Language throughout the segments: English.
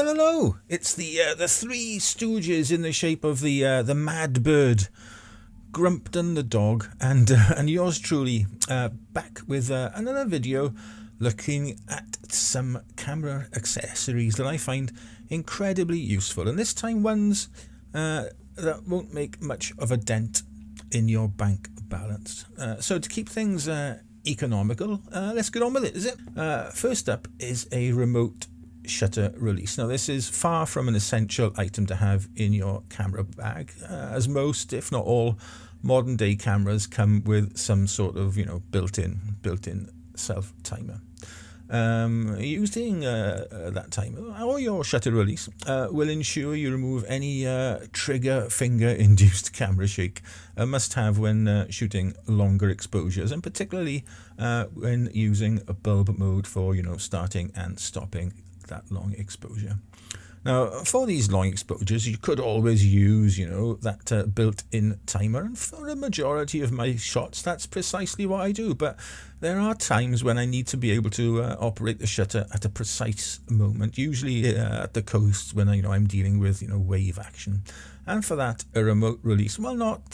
Hello! It's the Three Stooges in the shape of the Mad Bird, Grumpton the dog, and yours truly, back with another video looking at some camera accessories that I find incredibly useful, and this time ones that won't make much of a dent in your bank balance. So to keep things economical, let's get on with it, is it? First up is a remote shutter release. Now this is far from an essential item to have in your camera bag, as most, if not all, modern day cameras come with some sort of built-in self timer. Using that timer or your shutter release will ensure you remove any trigger finger induced camera shake, a must have when shooting longer exposures, and particularly when using a bulb mode for starting and stopping that long exposure. Now, for these long exposures, you could always use, that built-in timer, and for a majority of my shots, that's precisely what I do. But there are times when I need to be able to operate the shutter at a precise moment, usually at the coast when I'm dealing with wave action. And for that, a remote release, while not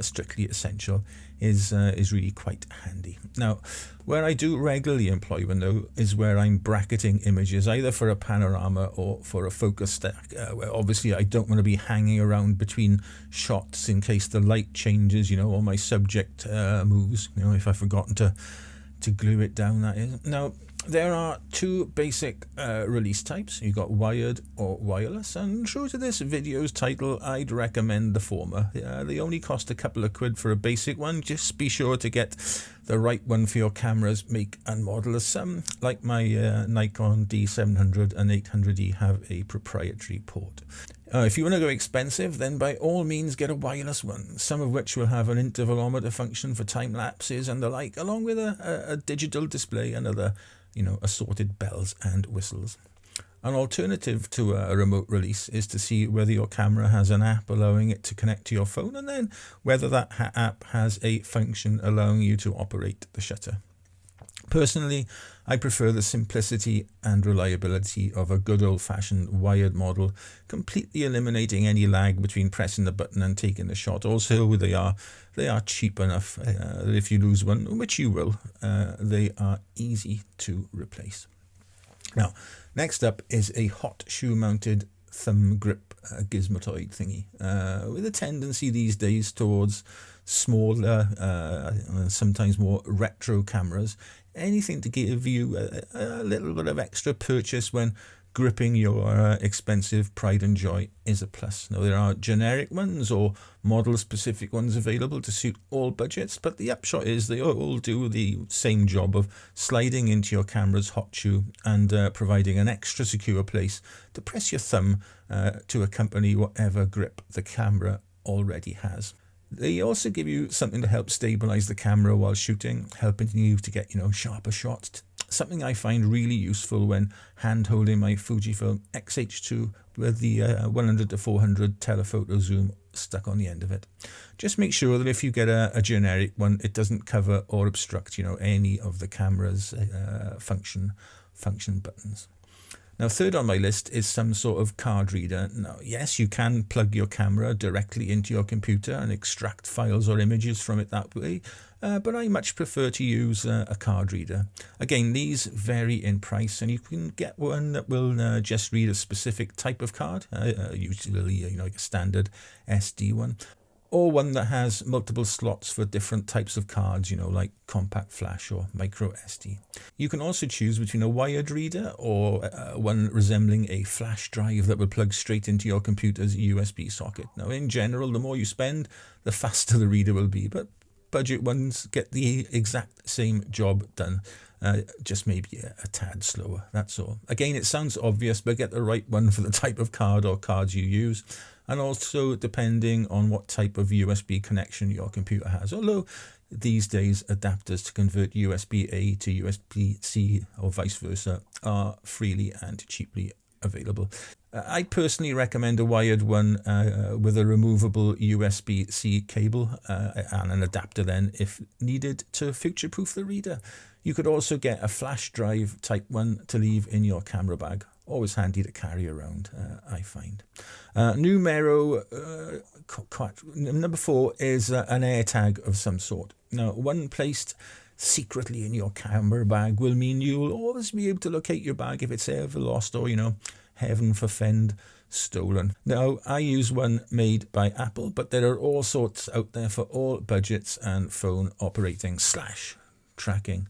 strictly essential, is really quite handy. Now, where I do regularly employ one, though, is where I'm bracketing images, either for a panorama or for a focus stack, where obviously I don't want to be hanging around between shots in case the light changes, or my subject moves, if I've forgotten to glue it down, that is. Now, there are two basic release types. You've got wired or wireless, and true to this video's title, I'd recommend the former. They only cost a couple of quid for a basic one. Just be sure to get the right one for your camera's make and model, as some, like my Nikon D700 and 800E, have a proprietary port. If you want to go expensive, then by all means get a wireless one, some of which will have an intervalometer function for time lapses and the like, along with a digital display and other assorted bells and whistles. An alternative to a remote release is to see whether your camera has an app allowing it to connect to your phone, and then whether that app has a function allowing you to operate the shutter. Personally, I prefer the simplicity and reliability of a good old-fashioned wired model, completely eliminating any lag between pressing the button and taking the shot. Also, they are cheap enough that if you lose one, which you will, they are easy to replace. Now, next up is a hot shoe mounted thumb grip gizmotoid thingy, with a tendency these days towards smaller, sometimes more retro cameras. Anything to give you a little bit of extra purchase when gripping your expensive pride and joy is a plus. Now, there are generic ones or model-specific ones available to suit all budgets, but the upshot is they all do the same job of sliding into your camera's hot shoe and providing an extra secure place to press your thumb to accompany whatever grip the camera already has. They also give you something to help stabilize the camera while shooting, helping you to get, sharper shots. Something I find really useful when hand-holding my Fujifilm X-H2 with the 100 to 400 telephoto zoom stuck on the end of it. Just make sure that if you get a generic one, it doesn't cover or obstruct, any of the camera's function buttons. Now, third on my list is some sort of card reader. Now, yes, you can plug your camera directly into your computer and extract files or images from it that way, but I much prefer to use a card reader. Again, these vary in price, and you can get one that will just read a specific type of card, usually like a standard SD one, or one that has multiple slots for different types of cards, like compact flash or micro SD. You can also choose between a wired reader or one resembling a flash drive that will plug straight into your computer's USB socket. Now, in general, the more you spend, the faster the reader will be, but budget ones get the exact same job done, just maybe a tad slower, that's all. Again, it sounds obvious, but get the right one for the type of card or cards you use, and also depending on what type of USB connection your computer has, although these days adapters to convert USB-A to USB-C or vice versa are freely and cheaply available. I personally recommend a wired one with a removable USB-C cable and an adapter then if needed to future-proof the reader. You could also get a flash drive type one to leave in your camera bag. Always handy to carry around, I find. Numero number 4 is an AirTag of some sort. Now, one placed secretly in your camera bag will mean you'll always be able to locate your bag if it's ever lost or, heaven forfend, stolen. Now, I use one made by Apple, but there are all sorts out there for all budgets and phone operating / tracking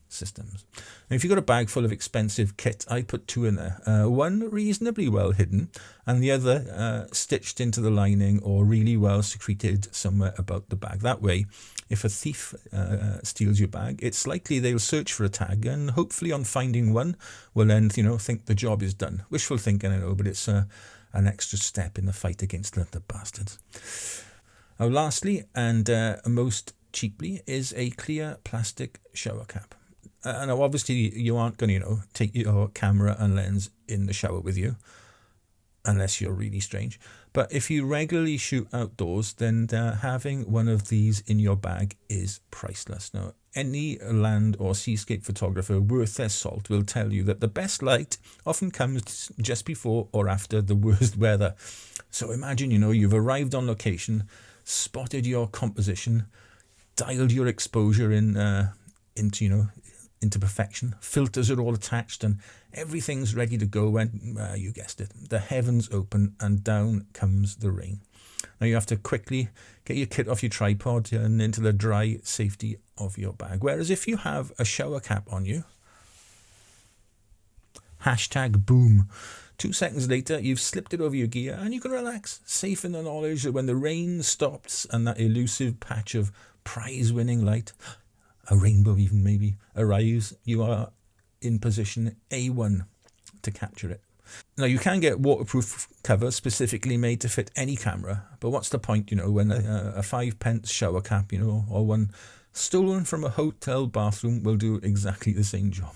systems. And if you've got a bag full of expensive kit, I put 2 in there. One reasonably well hidden and the other stitched into the lining or really well secreted somewhere about the bag. That way, if a thief steals your bag, it's likely they'll search for a tag and hopefully on finding one will then, think the job is done. Wishful thinking, I know, but it's an extra step in the fight against the bastards. Now, lastly, and most cheaply, is a clear plastic shower cap. Now, obviously, you aren't going to, take your camera and lens in the shower with you, unless you're really strange. But if you regularly shoot outdoors, then having one of these in your bag is priceless. Now, any land or seascape photographer worth their salt will tell you that the best light often comes just before or after the worst weather. So imagine, you've arrived on location, spotted your composition, dialed your exposure into perfection, filters are all attached and everything's ready to go when, you guessed it, the heavens open and down comes the rain. Now you have to quickly get your kit off your tripod and into the dry safety of your bag. Whereas if you have a shower cap on you, #boom, 2 seconds later you've slipped it over your gear and you can relax, safe in the knowledge that when the rain stops and that elusive patch of prize-winning light, a rainbow even maybe, arrives, you are in position A1 to capture it. Now, you can get waterproof covers specifically made to fit any camera, but what's the point, when a 5-pence shower cap, or one stolen from a hotel bathroom will do exactly the same job.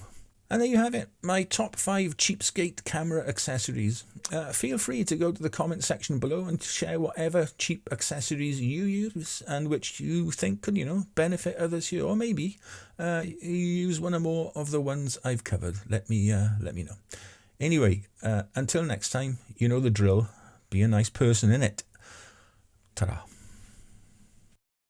And there you have it, my top 5 cheapskate camera accessories. Feel free to go to the comment section below and share whatever cheap accessories you use and which you think could, benefit others here. Or maybe you use one or more of the ones I've covered. Let me know. Anyway, until next time, you know the drill. Be a nice person, innit? Ta-ra.